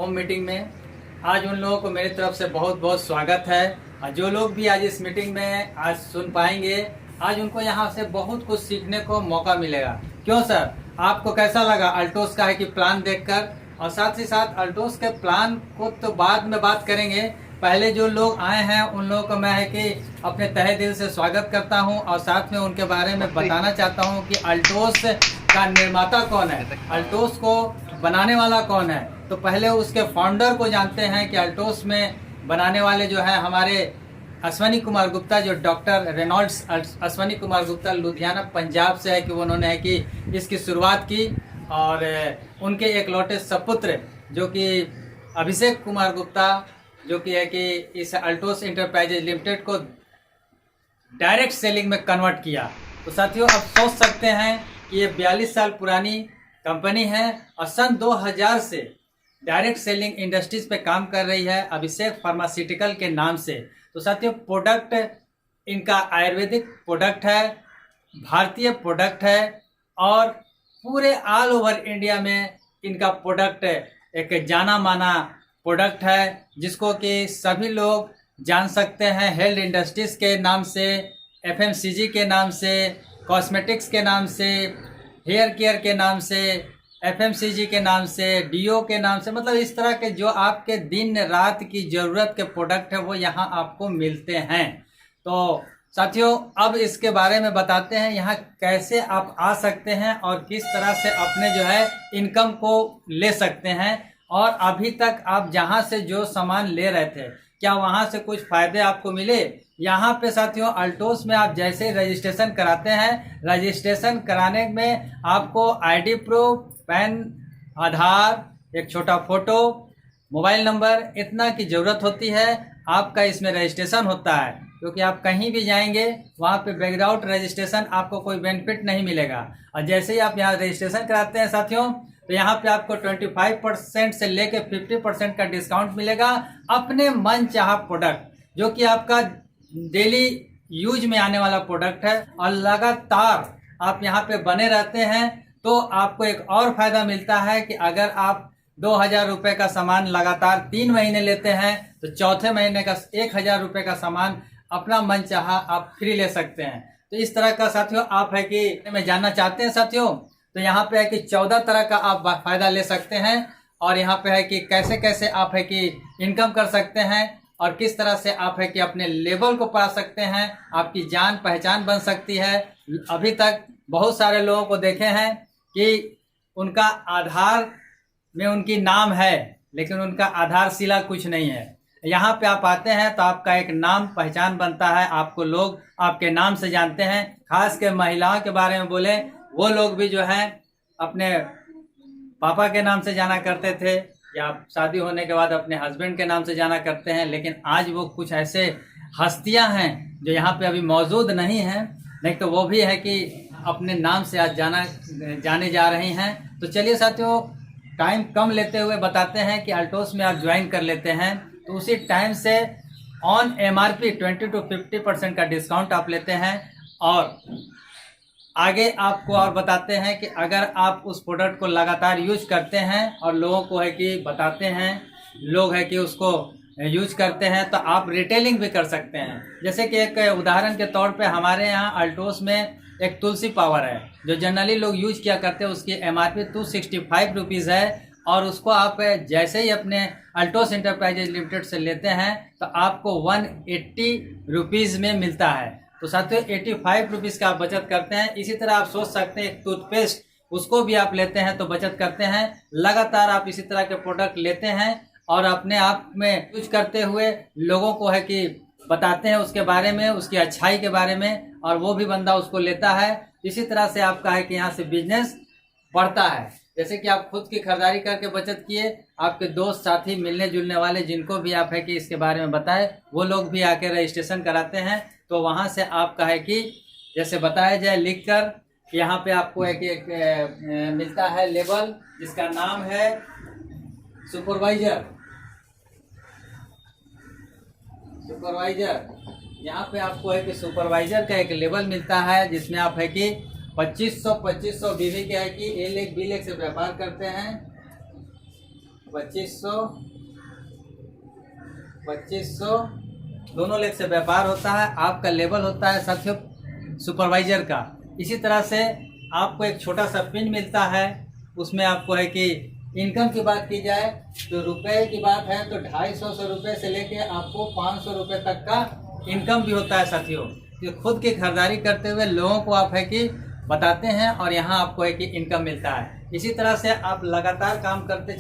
Home meeting में। आज उन लोगों को मेरी तरफ से बहुत बहुत स्वागत है। और जो लोग भी आज इस मीटिंग में आज सुन पाएंगे, आज उनको यहाँ से बहुत कुछ सीखने को मौका मिलेगा। क्यों सर, आपको कैसा लगा अल्टोस का है कि प्लान देखकर? और साथ ही साथ अल्टोस के प्लान को तो बाद में बात करेंगे। पहले जो लोग आए हैं उन लोगों को मैं है कि अपने तहे दिल से स्वागत करता हूं और साथ में उनके बारे में बताना चाहता हूं कि अल्टोस का निर्माता कौन है, अल्टोस को बनाने वाला कौन है। तो पहले उसके फाउंडर को जानते हैं कि अल्टोस में बनाने वाले जो है हमारे अश्वनी कुमार गुप्ता, जो डॉक्टर रेनॉल्ड्स अश्वनी कुमार गुप्ता लुधियाना पंजाब से है कि उन्होंने है कि इसकी शुरुआत की। और उनके एक लौटे सपुत्र जो कि अभिषेक कुमार गुप्ता, जो कि है कि इस अल्टोस इंटरप्राइजेज लिमिटेड को डायरेक्ट सेलिंग में कन्वर्ट किया। तो साथियों, आप सोच सकते हैं कि ये 42 साल पुरानी कंपनी है और सन 2000 से डायरेक्ट सेलिंग इंडस्ट्रीज पे काम कर रही है अभिषेक फार्मास्यूटिकल के नाम से। तो साथियों, प्रोडक्ट इनका आयुर्वेदिक प्रोडक्ट है, भारतीय प्रोडक्ट है और पूरे ऑल ओवर इंडिया में इनका प्रोडक्ट एक जाना माना प्रोडक्ट है, जिसको कि सभी लोग जान सकते हैं हेल्थ इंडस्ट्रीज के नाम से, एफएमसीजी के नाम से, कॉस्मेटिक्स के नाम से, हेयर केयर के नाम से, एफएमसीजी के नाम से, डीओ के नाम से। मतलब इस तरह के जो आपके दिन रात की ज़रूरत के प्रोडक्ट है वो यहाँ आपको मिलते हैं। तो साथियों, अब इसके बारे में बताते हैं यहाँ कैसे आप आ सकते हैं और किस तरह से अपने जो है इनकम को ले सकते हैं। और अभी तक आप जहाँ से जो सामान ले रहे थे, क्या वहाँ से कुछ फ़ायदे आपको मिले? यहाँ पे साथियों, अल्टोस में आप जैसे रजिस्ट्रेशन कराते हैं, रजिस्ट्रेशन कराने में आपको आईडी प्रूफ, पैन, आधार, एक छोटा फ़ोटो, मोबाइल नंबर, इतना की ज़रूरत होती है। आपका इसमें रजिस्ट्रेशन होता है, क्योंकि आप कहीं भी जाएंगे वहाँ पे बैकग्राउंड रजिस्ट्रेशन आपको कोई बेनिफिट नहीं मिलेगा। और जैसे ही आप यहाँ रजिस्ट्रेशन कराते हैं साथियों, तो यहाँ पे आपको 25% से लेके 50% का डिस्काउंट मिलेगा अपने मन चाहा प्रोडक्ट, जो कि आपका डेली यूज में आने वाला प्रोडक्ट है। और लगातार आप यहाँ पे बने रहते हैं तो आपको एक और फायदा मिलता है कि अगर आप 2000 रुपये का सामान लगातार 3 महीने लेते हैं तो चौथे महीने का 1000 रुपये का सामान अपना मन चाहा आप फ्री ले सकते हैं। तो इस तरह का साथियों आप है कि मैं जानना चाहते हैं साथियों, तो यहाँ पे है कि 14 तरह का आप फ़ायदा ले सकते हैं। और यहाँ पे है कि कैसे कैसे आप है कि इनकम कर सकते हैं और किस तरह से आप है कि अपने लेवल को पा सकते हैं, आपकी जान पहचान बन सकती है। अभी तक बहुत सारे लोगों को देखे हैं कि उनका आधार में उनकी नाम है, लेकिन उनका आधारशिला कुछ नहीं है। यहाँ पे आप आते हैं तो आपका एक नाम पहचान बनता है, आपको लोग आपके नाम से जानते हैं। खास के महिलाओं के बारे में बोले, वो लोग भी जो हैं अपने पापा के नाम से जाना करते थे या शादी होने के बाद अपने हस्बैंड के नाम से जाना करते हैं। लेकिन आज वो कुछ ऐसे हस्तियां हैं जो यहाँ पे अभी मौजूद नहीं हैं, नहीं तो वो भी है कि अपने नाम से आज जाने जा रही हैं। तो चलिए साथियों, टाइम कम लेते हुए बताते हैं कि अल्टोस में आप ज्वाइन कर लेते हैं तो उसी टाइम से ऑन एमआरपी 20 to 50% का डिस्काउंट आप लेते हैं। और आगे आपको और बताते हैं कि अगर आप उस प्रोडक्ट को लगातार यूज करते हैं और लोगों को है कि बताते हैं, लोग है कि उसको यूज करते हैं, तो आप रिटेलिंग भी कर सकते हैं। जैसे कि एक उदाहरण के तौर पे हमारे यहाँ अल्टोस में एक तुलसी पावर है जो जनरली लोग यूज किया करते हैं, उसकी एमआरपी 265 रुपीज़ है। और उसको आप जैसे ही अपने अल्टोस इंटरप्राइजेज लिमिटेड से लेते हैं तो आपको 180 रुपीज़ में मिलता है। तो साथियों 85 रुपीज़ का आप बचत करते हैं। इसी तरह आप सोच सकते हैं एक टूथपेस्ट, उसको भी आप लेते हैं तो बचत करते हैं। लगातार आप इसी तरह के प्रोडक्ट लेते हैं और अपने आप में यूज करते हुए लोगों को है कि बताते हैं उसके बारे में, उसकी अच्छाई के बारे में, और वो भी बंदा उसको लेता है। इसी तरह से आपका है कि यहाँ से बिजनेस बढ़ता है। जैसे कि आप खुद की खरीदारी करके बचत किए, आपके दोस्त साथी मिलने जुलने वाले जिनको भी आप है कि इसके बारे में बताए, वो लोग भी आके रजिस्ट्रेशन कराते हैं। तो वहाँ से आपका है कि जैसे बताया जाए लिखकर, यहाँ पे आपको एक मिलता है लेबल जिसका नाम है सुपरवाइजर। यहाँ पे आपको है कि सुपरवाइजर का एक लेबल मिलता है जिसमें आप है कि 2500 बीवी के है कि A लेख B लेख से व्यापार करते हैं। 2500 दोनों लेग से व्यापार होता है। आपका लेवल होता है साथियों सुपरवाइजर का। इसी तरह से आपको एक छोटा सा पिन मिलता है, उसमें आपको है कि इनकम की बात की जाए तो रुपए की बात है तो 250 रुपये से लेके आपको 500 रुपये तक का इनकम भी होता है साथियों। तो खुद की खरीदारी करते हुए लोगों को आप है कि बताते हैं और यहाँ आपको है कि इनकम मिलता है। इसी तरह से आप लगातार काम करते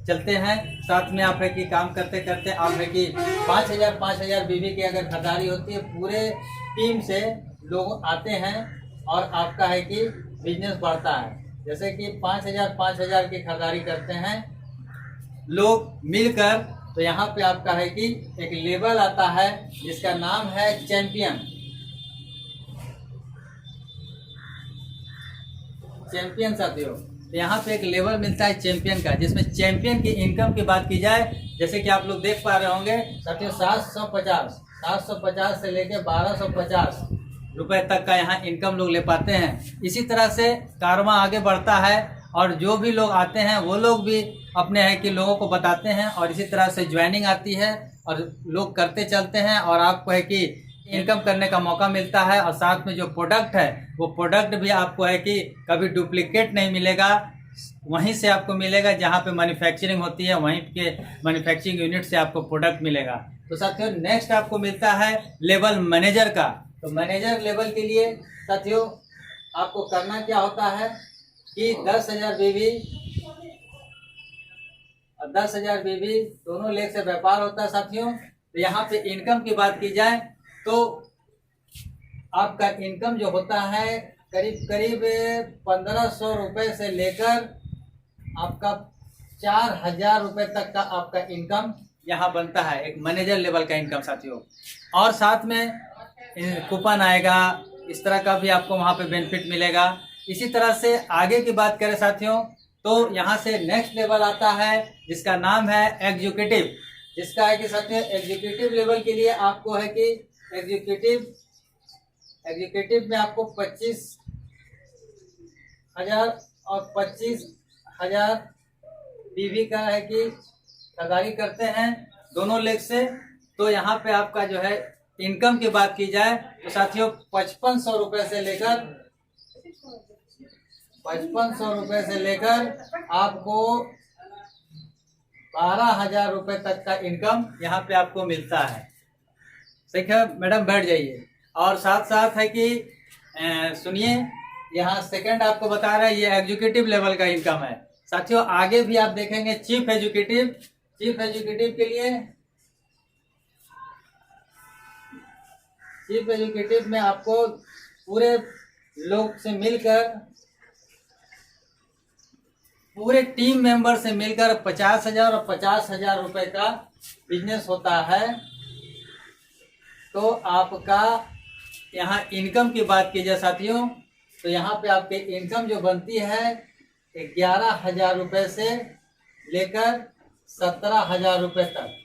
चलते हैं, साथ में आप है कि काम करते करते आप है कि 5,000 बीवी की अगर खरीदारी होती है, पूरे टीम से लोग आते हैं और आपका है कि बिजनेस बढ़ता है। जैसे कि 5,000 की खरीदारी करते हैं लोग मिलकर, तो यहाँ पे आपका है कि एक लेवल आता है जिसका नाम है चैंपियन साथियों। तो यहाँ पे एक लेवल मिलता है चैंपियन का, जिसमें चैंपियन की इनकम की बात की जाए, जैसे कि आप लोग देख पा रहे होंगे साथियों 750 से लेके 1250 रुपए तक का यहाँ इनकम लोग ले पाते हैं। इसी तरह से कारवां आगे बढ़ता है और जो भी लोग आते हैं वो लोग भी अपने हैं कि लोगों को बताते हैं और इसी तरह से ज्वाइनिंग आती है और लोग करते चलते हैं और आपको है कि इनकम करने का मौका मिलता है। और साथ में जो प्रोडक्ट है वो प्रोडक्ट भी आपको है कि कभी डुप्लीकेट नहीं मिलेगा, वहीं से आपको मिलेगा जहाँ पे मैन्युफैक्चरिंग होती है, वहीं के मैन्युफैक्चरिंग यूनिट से आपको प्रोडक्ट मिलेगा। तो साथियों नेक्स्ट आपको मिलता है लेवल मैनेजर का। तो मैनेजर लेवल के लिए साथियों आपको करना क्या होता है कि 10,000 बीवी और 10,000 बीवी दोनों लेग से व्यापार होता है साथियों। तो यहाँ पे इनकम की बात की जाए तो आपका इनकम जो होता है करीब 1,500 रुपये से लेकर आपका 4,000 रुपये तक का आपका इनकम यहाँ बनता है, एक मैनेजर लेवल का इनकम साथियों। और साथ में कूपन आएगा, इस तरह का भी आपको वहाँ पे बेनिफिट मिलेगा। इसी तरह से आगे की बात करें साथियों तो यहाँ से नेक्स्ट लेवल आता है जिसका नाम है एग्जीक्यूटिव, जिसका है कि साथियों एग्जीक्यूटिव लेवल के लिए आपको है कि एग्जीक्यूटिव में आपको 25,000 और 25,000 बीवी का है कि खरीदारी करते हैं दोनों लेग से। तो यहाँ पे आपका जो है इनकम की बात की जाए तो साथियों 5,500 रुपये से लेकर आपको 12,000 रुपये तक का इनकम यहाँ पे आपको मिलता है। ठीक है मैडम, बैठ जाइए। और साथ साथ है कि सुनिए, यहाँ सेकंड आपको बता रहा है ये एग्जीक्यूटिव लेवल का इनकम है साथियों। आगे भी आप देखेंगे चीफ एग्जीक्यूटिव के लिए, चीफ एग्जीक्यूटिव में आपको पूरे लोग से मिलकर, पूरे टीम मेंबर से मिलकर 50,000 और 50,000 रुपये का बिजनेस होता है। तो आपका यहाँ इनकम की बात की जाए साथियों तो यहाँ पे आपके इनकम जो बनती है 11,000 रुपये से लेकर 17,000 रुपये तक।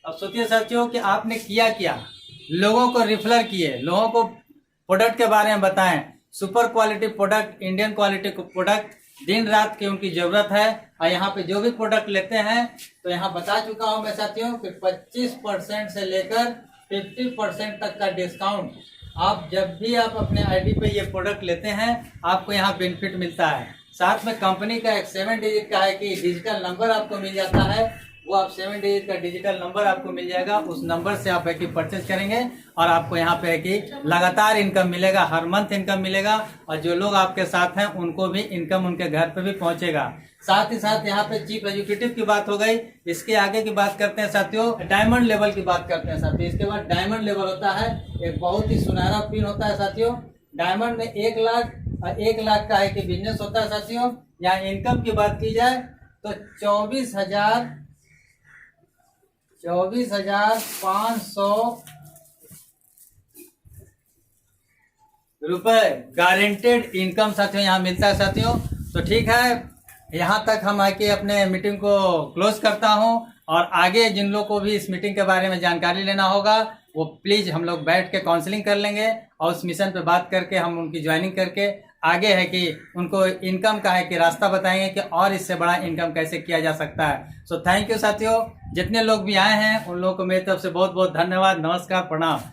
अब सोचिए साथियों कि आपने किया क्या, लोगों को रिफर किए, लोगों को प्रोडक्ट के बारे में बताएं, super quality product, Indian quality product दिन रात की उनकी ज़रूरत है। और यहाँ पे जो भी प्रोडक्ट लेते हैं तो यहाँ बता चुका हूँ मैं साथियों कि 25% से लेकर 50% तक का डिस्काउंट आप जब भी आप अपने आईडी पे ये प्रोडक्ट लेते हैं आपको यहाँ बेनिफिट मिलता है। साथ में कंपनी का एक 7 डिजिट का है कि डिजिटल नंबर आपको मिल जाता है, वो आप 7 डिजिट का डिजिटल नंबर आपको मिल जाएगा। उस नंबर से आप है कि परचेज करेंगे और आपको यहाँ पे है कि लगातार इनकम मिलेगा, हर मंथ इनकम मिलेगा और जो लोग आपके साथ हैं उनको भी इनकम उनके घर पे भी पहुँचेगा। साथ ही साथ यहाँ पे चीफ एग्जीक्यूटिव की बात हो गई। इसके आगे की बात करते हैं साथियों, डायमंड लेवल की बात करते हैं साथियों। इसके बाद डायमंड लेवल होता है, एक बहुत ही सुनहरा पिन होता है साथियों। डायमंड में 1 लाख और 1 लाख का है कि बिजनेस होता है साथियों। यहाँ इनकम की बात की जाए तो 24,500 रुपए गारंटेड इनकम साथियों यहाँ मिलता है साथियों। तो ठीक है, यहाँ तक हम आके अपने मीटिंग को क्लोज करता हूँ और आगे जिन लोगों को भी इस मीटिंग के बारे में जानकारी लेना होगा वो प्लीज़ हम लोग बैठ के काउंसलिंग कर लेंगे और उस मिशन पे बात करके हम उनकी ज्वाइनिंग करके आगे है कि उनको इनकम का है कि रास्ता बताएंगे कि और इससे बड़ा इनकम कैसे किया जा सकता है। सो थैंक यू साथियों, जितने लोग भी आए हैं उन लोगों को मेरी तरफ से बहुत बहुत धन्यवाद, नमस्कार, प्रणाम।